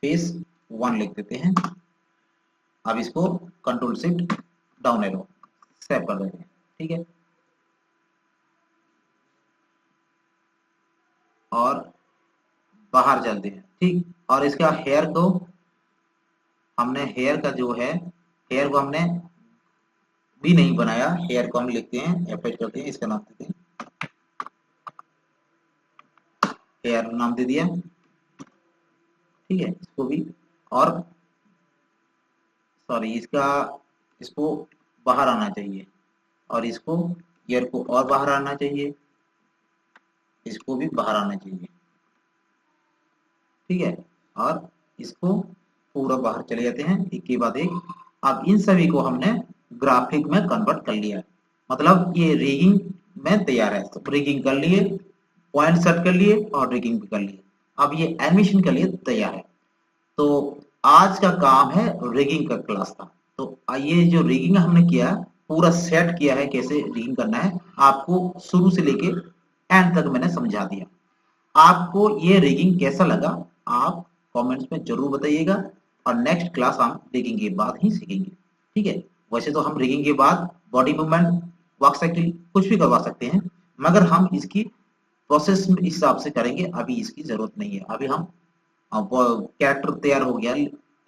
S1: फेस 1 लिख देते हैं। अब इसको control shift down arrow save कर देते हैं, ठीक है। और बाहर चलते हैं, ठीक। और इसका हेयर को हमने, हेयर का जो है, हेयर को हमने भी नहीं बनाया, हेयर को हम लिखते हैं, एफेक्ट करते हैं, इसका नाम देते हैं हेयर, नाम दे दिया, ठीक है। इसको भी, और सॉरी इसको बाहर आना चाहिए, और इसको ईयर को और बाहर आना चाहिए, इसको भी बाहर आना चाहिए, ठीक है। और इसको पूरा बाहर चले जाते हैं एक के बाद एक। अब इन सभी को हमने ग्राफिक में कन्वर्ट कर लिया, मतलब ये रिगिंग में तैयार है, तो रिगिंग कर लिए, पॉइंट सेट कर लिए और रिगिंग भी कर लिए, अब ये एनिमेशन के लिए तैयार है। तो आज का काम है रिगिंग का क्लास था। तो ये जो रिगिंग हमने किया, पूरा सेट किया है कैसे रिगिंग करना है, आपको शुरू से लेके एंड तक मैंने समझा दिया। आपको ये रिगिंग कैसा लगा आप कमेंट्स में जरूर बताइएगा, और नेक्स्ट क्लास हम रिगिंग के बाद ही सीखेंगे, ठीक है। वैसे तो हम रिगिंग के बाद बॉडी मूवमेंट, वॉक साइकिल कुछ भी करवा सकते हैं, मगर हम इसकी प्रोसेस हिसाब से करेंगे, अभी इसकी जरूरत नहीं है। अभी हम कैरेक्टर तैयार हो गया,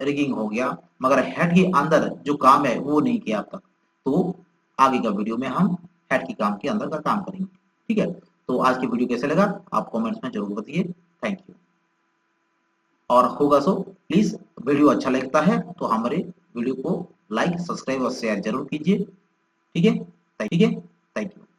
S1: रिगिंग हो गया, मगर हेड के अंदर जो काम है वो नहीं किया अब तक, तो आगे का वीडियो में हम हेड के काम के अंदर का काम करेंगे, ठीक है। तो आज की वीडियो कैसे लगा आप कमेंट्स में जरूर बताइए, थैंक यू। और होगा सो प्लीज, वीडियो अच्छा लगता है तो हमारे वीडियो को लाइक, सब्सक्राइब और शेयर जरूर कीजिए, ठीक है, थैंक यू।